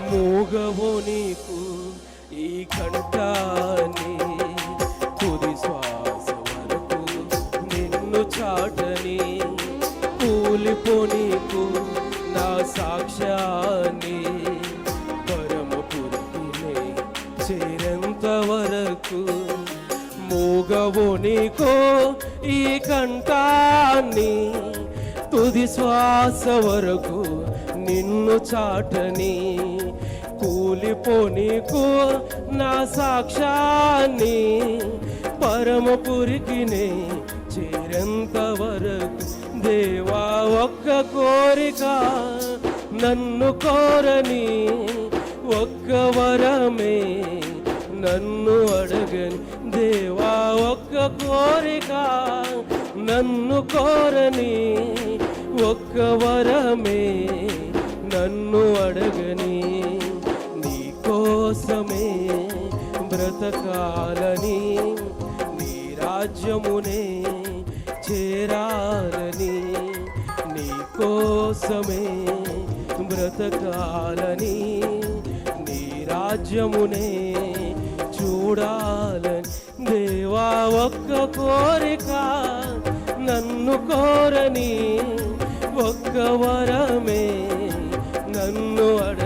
మూగవో నీకు ఈ కంఠాన్ని, తుది శ్వాస వరకు నిన్ను చాటని, కూలిపో నీకు నా సాక్ష్యాన్ని, పరమపురికి చేరేంత వరకు. మూగవో నీకు ఈ కంఠాన్ని, తుది శ్వాస వరకు నిన్ను చాటని, కూలిపో నీకు నా సాక్ష్యాన్ని, పరమపురికి చేరేంత వరకు. దేవా ఒక్క కోరిక నన్ను కోరని, ఒక్క వరమే నన్ను అడగని. దేవా ఒక్క కోరిక నన్ను కోరని, ఒక్క వరమే నన్ను అడగని. నీ కోసమే బ్రతకాలని, నీ రాజ్యమునే చేరాలని, నీ కోసమే బ్రతకాలని, నీ రాజ్యమునే చూడాలని. దేవా ఒక్క కోరిక నన్ను కోరని, ఒక్క వరమే నన్ను అడ